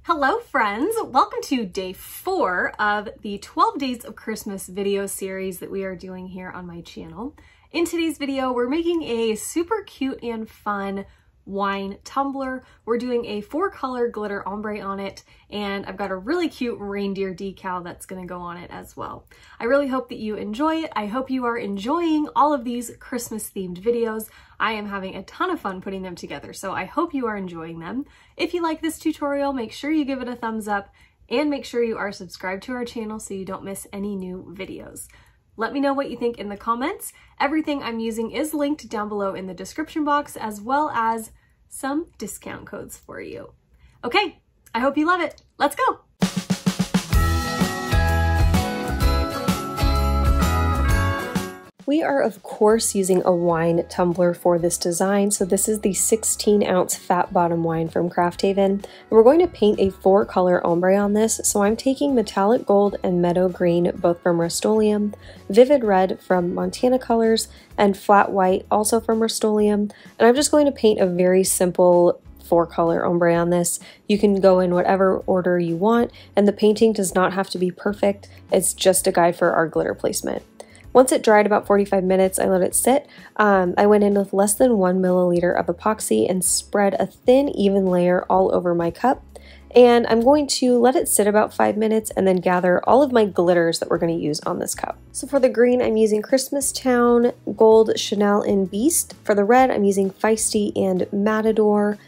Hello friends, welcome to day 4 of the 12 Days of Christmas video series that we are doing here on my channel. In today's video, we're making a super cute and fun wine tumbler. We're doing a 4-color glitter ombre on it, and I've got a really cute reindeer decal that's going to go on it as well. I really hope that you enjoy it. I hope you are enjoying all of these Christmas themed videos. I am having a ton of fun putting them together, so I hope you are enjoying them. If you like this tutorial, make sure you give it a thumbs up and make sure you are subscribed to our channel so you don't miss any new videos. Let me know what you think in the comments. Everything I'm using is linked down below in the description box, as well as some discount codes for you. Okay, I hope you love it. Let's go. We are, of course, using a wine tumbler for this design. So this is the 16-ounce fat bottom wine from Craft Haven. And we're going to paint a 4-color ombre on this. So I'm taking metallic gold and meadow green, both from Rustoleum, vivid red from Montana Colors, and flat white, also from Rustoleum. And I'm just going to paint a very simple 4-color ombre on this. You can go in whatever order you want, and the painting does not have to be perfect. It's just a guide for our glitter placement. Once it dried about 45 minutes, I let it sit. I went in with less than 1 milliliter of epoxy and spread a thin, even layer all over my cup. And I'm going to let it sit about 5 minutes and then gather all of my glitters that we're going to use on this cup. So for the green, I'm using Christmas Town, Gold, Chanel, and Beast. For the red, I'm using Feisty and Matador.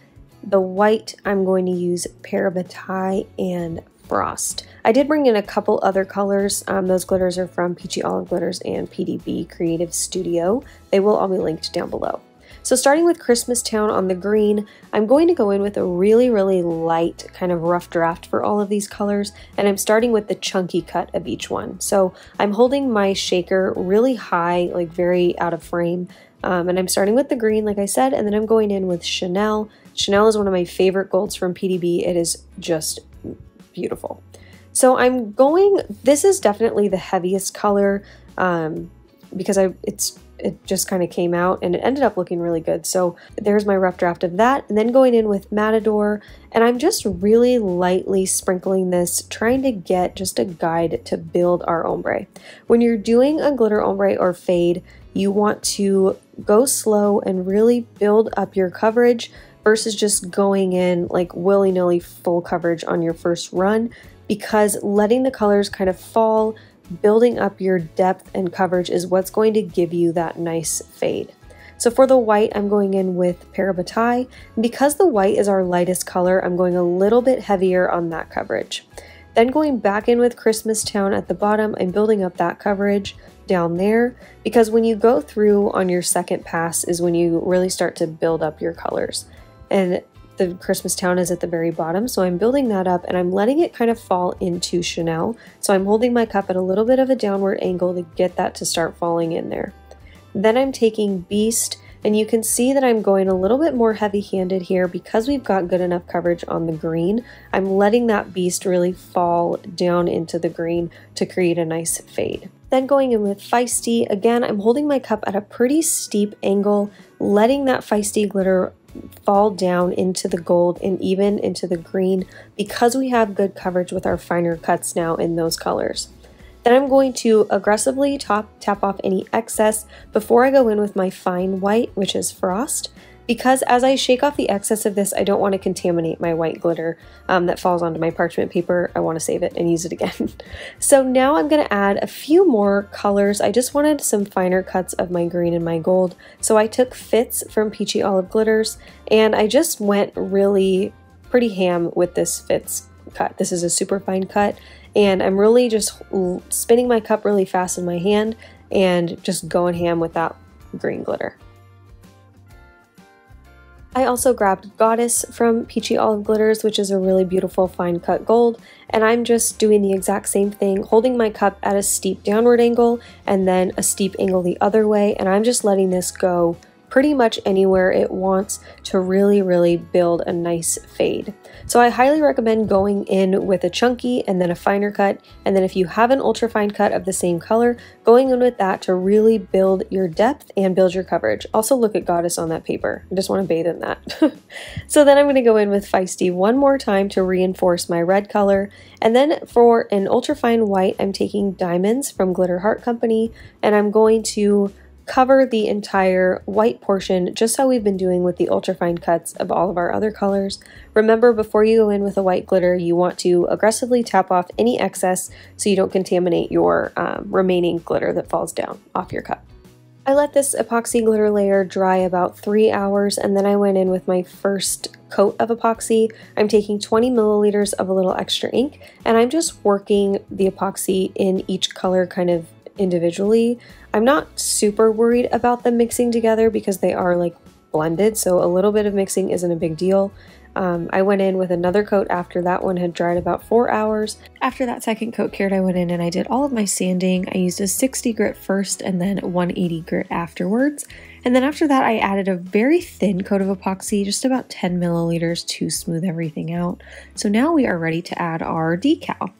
The white, I'm going to use Parabatai and Frost. I did bring in a couple other colors. Those glitters are from Peachy Olive Glitters and PDB Creative Studio. They will all be linked down below. So starting with Christmas Town on the green, I'm going to go in with a really light kind of rough draft for all of these colors, and I'm starting with the chunky cut of each one. So I'm holding my shaker really high, like very out of frame, and I'm starting with the green, like I said, and then I'm going in with Chanel. Chanel is one of my favorite golds from PDB. It is just beautiful. So I'm going, this is definitely the heaviest color because it just kind of came out and it ended up looking really good. So there's my rough draft of that, and then going in with Matador, and I'm just really lightly sprinkling this, trying to get just a guide to build our ombre. When you're doing a glitter ombre or fade, you want to go slow and really build up your coverage versus just going in like willy-nilly full coverage on your first run, because letting the colors kind of fall, building up your depth and coverage is what's going to give you that nice fade. So for the white, I'm going in with Parabatai. Because the white is our lightest color, I'm going a little bit heavier on that coverage. Then going back in with Christmas Town at the bottom, I'm building up that coverage down there, because when you go through on your second pass is when you really start to build up your colors. And the Christmas Town is at the very bottom, so I'm building that up and I'm letting it kind of fall into Chanel. So I'm holding my cup at a little bit of a downward angle to get that to start falling in there. Then I'm taking Beast, and you can see that I'm going a little bit more heavy-handed here because we've got good enough coverage on the green. I'm letting that Beast really fall down into the green to create a nice fade. Then going in with Feisty, again, I'm holding my cup at a pretty steep angle, letting that Feisty glitter fall down into the gold and even into the green because we have good coverage with our finer cuts now in those colors. Then I'm going to aggressively tap off any excess before I go in with my fine white, which is Frost, because as I shake off the excess of this, I don't want to contaminate my white glitter that falls onto my parchment paper. I want to save it and use it again. So now I'm going to add a few more colors. I just wanted some finer cuts of my green and my gold. So I took Fits from Peachy Olive Glitters, and I just went really pretty ham with this Fits cut. This is a super fine cut, and I'm really just spinning my cup really fast in my hand and just going ham with that green glitter. I also grabbed Goddess from Peachy Olive Glitters, which is a really beautiful fine cut gold, and I'm just doing the exact same thing, holding my cup at a steep downward angle and then a steep angle the other way, and I'm just letting this go pretty much anywhere it wants to really build a nice fade. So I highly recommend going in with a chunky and then a finer cut, and then if you have an ultra fine cut of the same color, going in with that to really build your depth and build your coverage. Also look at Goddess on that paper. I just want to bathe in that. So then I'm going to go in with Feisty one more time to reinforce my red color, and then for an ultra fine white, I'm taking Diamonds from Glitter Heart Company, and I'm going to cover the entire white portion, just how we've been doing with the ultrafine cuts of all of our other colors. Remember, before you go in with a white glitter, you want to aggressively tap off any excess so you don't contaminate your remaining glitter that falls down off your cup. I let this epoxy glitter layer dry about 3 hours, and then I went in with my first coat of epoxy. I'm taking 20 milliliters of a little extra ink, and I'm just working the epoxy in each color kind of individually. I'm not super worried about them mixing together because they are like blended, so a little bit of mixing isn't a big deal. I went in with another coat after that one had dried about 4 hours. After that second coat cured, I went in and I did all of my sanding. I used a 60 grit first and then 180 grit afterwards. And then after that, I added a very thin coat of epoxy, just about 10 milliliters to smooth everything out. So now we are ready to add our decal.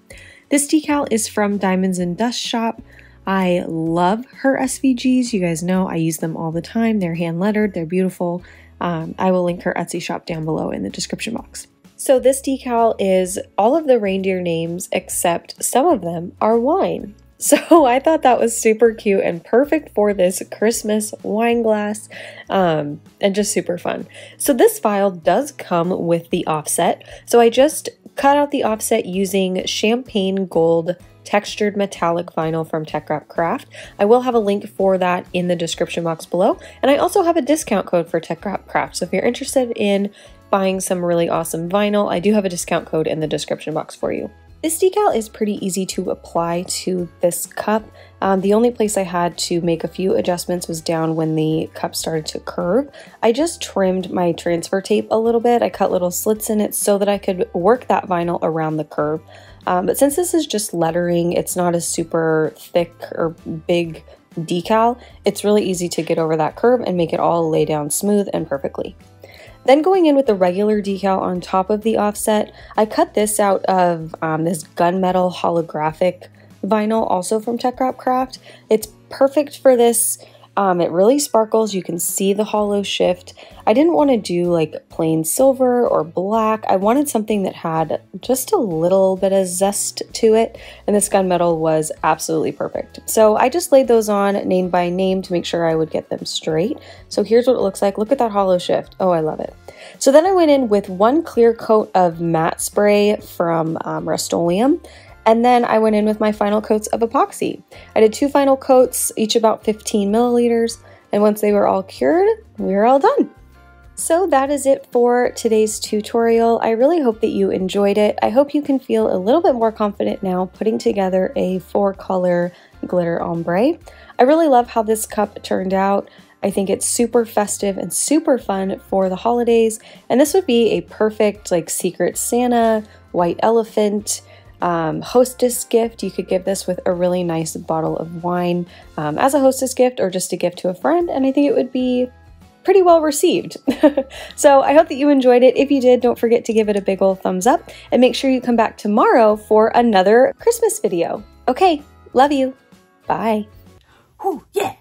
This decal is from Diamonds and Dust Shop. I love her SVGs. You guys know I use them all the time. They're hand lettered, they're beautiful. I will link her Etsy shop down below in the description box. So this decal is all of the reindeer names except some of them are wine. So I thought that was super cute and perfect for this Christmas wine glass, and just super fun. So this file does come with the offset. So I just cut out the offset using champagne gold textured metallic vinyl from Tech Wrap Craft. I will have a link for that in the description box below, and I also have a discount code for Tech Wrap Craft. So if you're interested in buying some really awesome vinyl, I do have a discount code in the description box for you. This decal is pretty easy to apply to this cup. The only place I had to make a few adjustments was down when the cup started to curve. I just trimmed my transfer tape a little bit. I cut little slits in it so that I could work that vinyl around the curve. But since this is just lettering, it's not a super thick or big decal, it's really easy to get over that curve and make it all lay down smooth and perfectly. Then going in with the regular decal on top of the offset, I cut this out of this gunmetal holographic vinyl, also from Tech Wrap Craft. It's perfect for this. It really sparkles. You can see the hollow shift. I didn't want to do like plain silver or black. I wanted something that had just a little bit of zest to it, and this gunmetal was absolutely perfect. So I just laid those on name by name to make sure I would get them straight. So here's what it looks like. Look at that hollow shift. Oh, I love it. So then I went in with one clear coat of matte spray from Rustoleum. And then I went in with my final coats of epoxy. I did 2 final coats, each about 15 milliliters. And once they were all cured, we were all done. So that is it for today's tutorial. I really hope that you enjoyed it. I hope you can feel a little bit more confident now putting together a 4-color glitter ombre. I really love how this cup turned out. I think it's super festive and super fun for the holidays. And this would be a perfect like Secret Santa, white elephant, hostess gift. You could give this with a really nice bottle of wine as a hostess gift or just a gift to a friend, and I think it would be pretty well received. So I hope that you enjoyed it. If you did, don't forget to give it a big ol' thumbs up and make sure you come back tomorrow for another Christmas video. Okay, love you. Bye. Ooh, yeah.